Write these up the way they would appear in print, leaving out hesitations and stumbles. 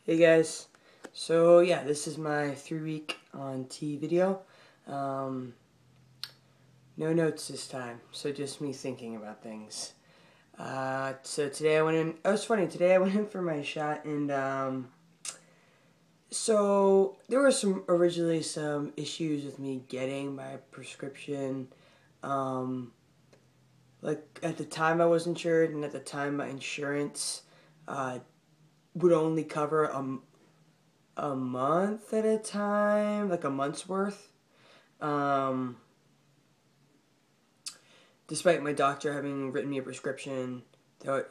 Hey guys, so yeah, this is my 3-week on T video. No notes this time, so just me thinking about things. So today I went in, it was funny, today I went in for my shot and so there were originally some issues with me getting my prescription. Like at the time I was insured, and at the time my insurance would only cover a month at a time, like a month's worth. Um, Despite my doctor having written me a prescription that like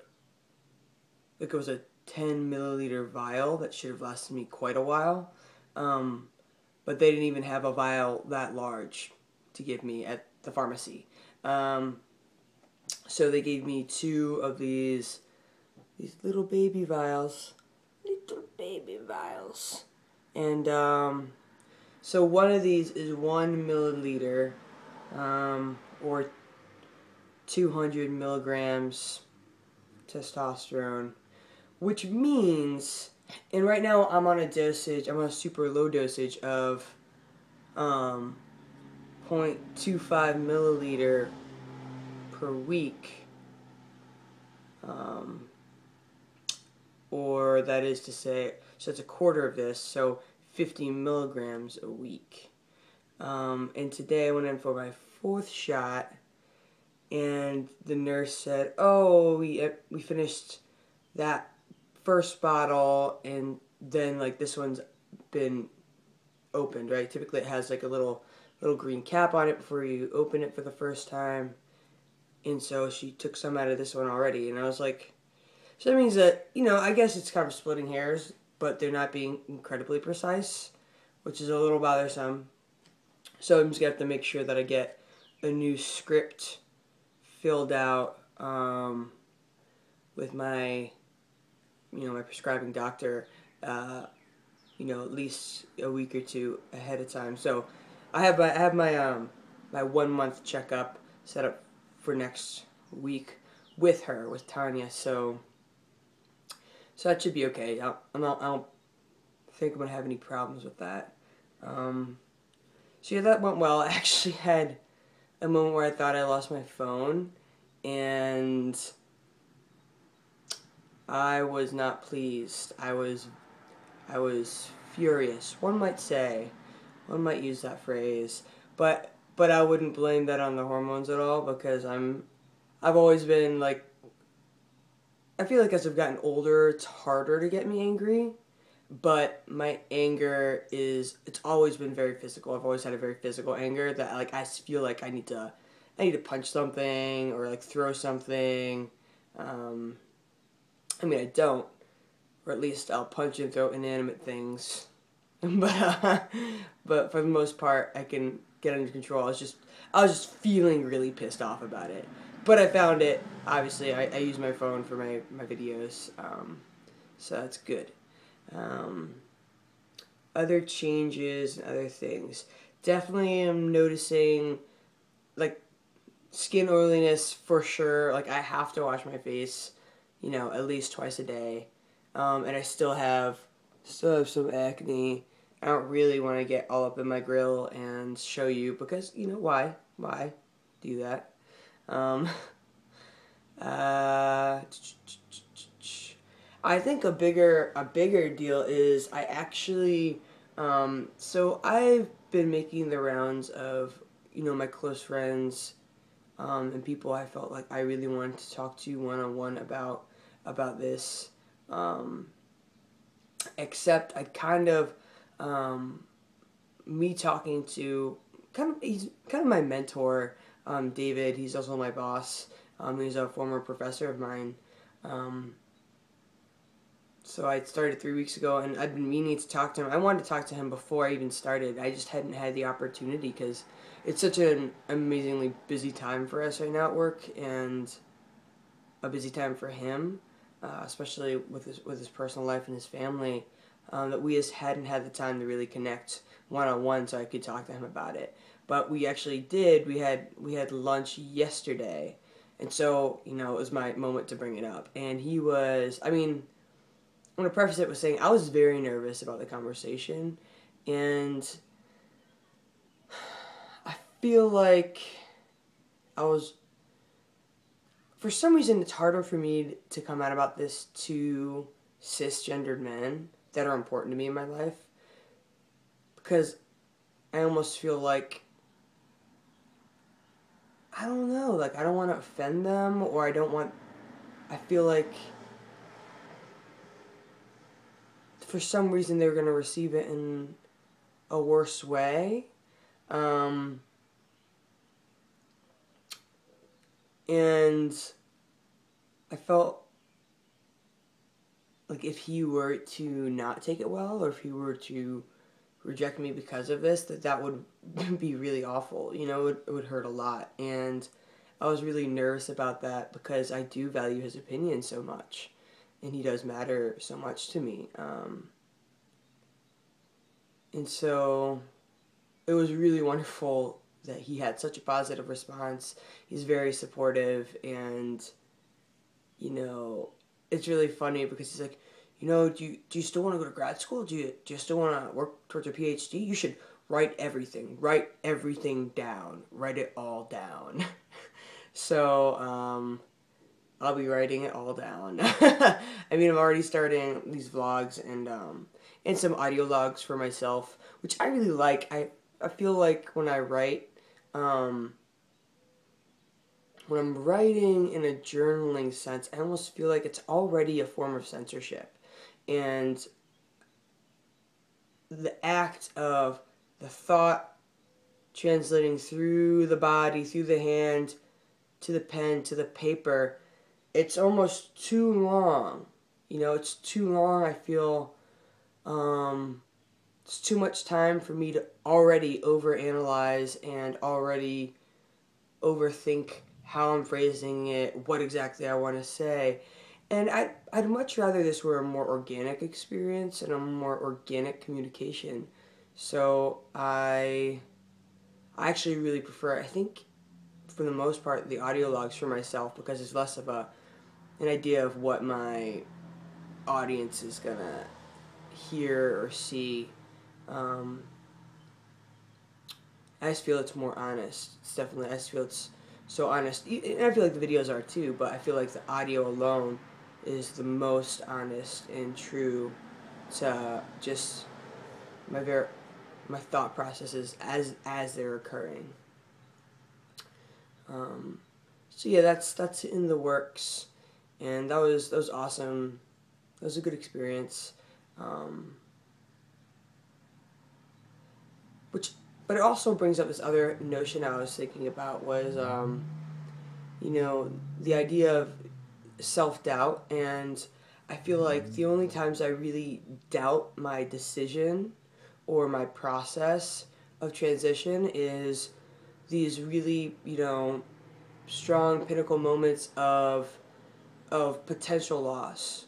it was a 10 milliliter vial that should have lasted me quite a while. But they didn't even have a vial that large to give me at the pharmacy. So they gave me 2 of these little baby vials. Little baby vials. And so one of these is 1 milliliter, or 200 milligrams testosterone, which means, and right now I'm on a dosage, I'm on a super low dosage of 0.25 milliliter per week, or that is to say, so it's a quarter of this, so 50 milligrams a week. And today I went in for my 4th shot, and the nurse said, "Oh, we finished that first bottle, and then like this one's been opened, right? Typically it has like a little green cap on it before you open it for the first time." And so she took some out of this one already, and I was like, so that means that, I guess it's kind of splitting hairs, but they're not being incredibly precise, which is a little bothersome. So I'm just going to have to make sure that I get a new script filled out with my, my prescribing doctor, at least a week or 2 ahead of time. So I have my 1 month checkup set up for next week with her, with Tanya. So that should be okay. I don't think I'm gonna have any problems with that. So yeah, that went well. I actually had a moment where I thought I lost my phone, and I was not pleased. I was furious. One might say, one might use that phrase, but I wouldn't blame that on the hormones at all, because I've always been like, I feel like as I've gotten older, it's harder to get me angry, but my anger it's always been very physical. I've always had a very physical anger that like I feel like I need to punch something or like throw something. I mean, I don't, or at least I'll punch and throw inanimate things, but for the most part, I can get under control. I was just feeling really pissed off about it. But I found it. Obviously, I use my phone for my videos, so that's good. Other changes and other things. Definitely am noticing, like, skin oiliness for sure. Like, I have to wash my face, at least twice a day. And I still have some acne. I don't really want to get all up in my grill and show you, because, why? Why do that? I think a bigger deal is I actually, so I've been making the rounds of, my close friends, and people I felt like I really wanted to talk to one-on-one about this, except I kind of, me talking to, he's kind of my mentor, David. He's also my boss. He's a former professor of mine. So I started 3 weeks ago, and I've been meaning to talk to him. I wanted to talk to him before I even started. I just hadn't had the opportunity because it's such an amazingly busy time for us right now at work, and a busy time for him, especially with his personal life and his family, that we just hadn't had the time to really connect one-on-one so I could talk to him about it. But we actually did. We had lunch yesterday, and so, it was my moment to bring it up. And he was, I mean, want to preface it with saying I was very nervous about the conversation, and I feel like I was, for some reason, it's harder for me to come out about this to cisgendered men that are important to me in my life, because I almost feel like, I don't know, like I don't want to offend them, or I feel like for some reason they're going to receive it in a worse way. And I felt like if he were to not take it well, or if he were to reject me because of this, that would be really awful. You know, it would hurt a lot. And I was really nervous about that because I do value his opinion so much. And he does matter so much to me. And so it was really wonderful that he had such a positive response. He's very supportive, and, you know, it's really funny because he's like, you know, do you still want to go to grad school? Do you still want to work towards a PhD? You should write everything down. Write it all down. So, I'll be writing it all down. I mean, I'm already starting these vlogs and some audio logs for myself, which I really like. I feel like when I write, when I'm writing in a journaling sense, I almost feel like it's already a form of censorship. And the act of the thought translating through the body, through the hand, to the pen, to the paper, it's almost too long. You know, it's too long. I feel it's too much time for me to already overanalyze and already overthink how I'm phrasing it, what exactly I want to say. And I'd much rather this were a more organic experience and a more organic communication. So I actually really prefer, I think, for the most part, the audio logs for myself, because it's less of an idea of what my audience is going to hear or see. I just feel it's more honest. It's definitely, I just feel it's so honest. And I feel like the videos are too, but I feel like the audio alone is the most honest and true to just my thought processes as they're occurring. So yeah, that's in the works, and that was awesome. That was a good experience. But it also brings up this other notion I was thinking about was, you know, the idea of self-doubt. And I feel like the only times I really doubt my decision or my process of transition is these really, you know, strong pinnacle moments of potential loss.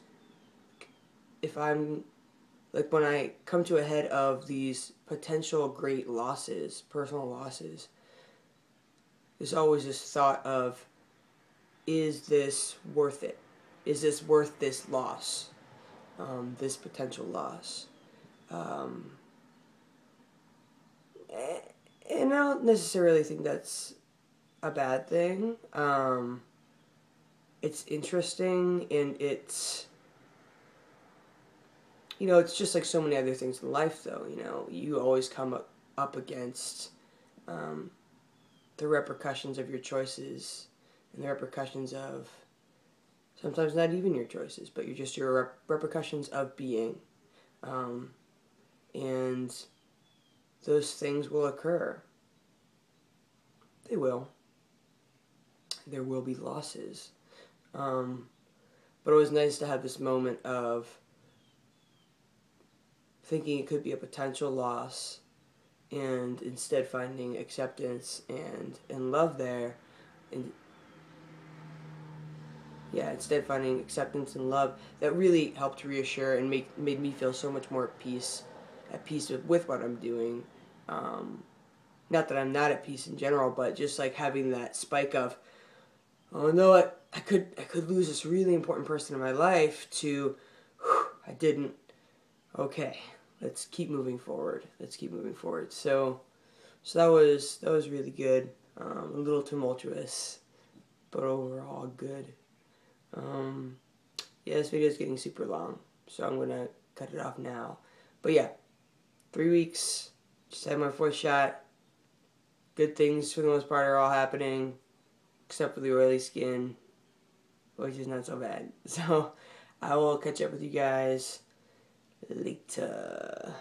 If I'm, like, when I come to a head of these potential great losses, personal losses, there's always this thought of, is this worth it? Is this worth this loss? This potential loss? And I don't necessarily think that's a bad thing. It's interesting, and it's, you know, it's just like so many other things in life, though. You know, you always come up against the repercussions of your choices, and the repercussions of sometimes not even your choices, but your repercussions of being. And those things will occur. They will. There will be losses. But it was nice to have this moment of thinking it could be a potential loss, and instead finding acceptance and love there. And yeah, instead finding acceptance and love that really helped reassure and made me feel so much more at peace with what I'm doing. Not that I'm not at peace in general, but just like having that spike of, oh no, I could lose this really important person in my life, to, whew, I didn't. Okay, let's keep moving forward. Let's keep moving forward. So that was really good. A little tumultuous, but overall good. Yeah, this video is getting super long, so I'm gonna cut it off now. But yeah, 3 weeks. Just had my 4th shot. Good things for the most part are all happening, except for the oily skin, which is not so bad. So I will catch up with you guys later.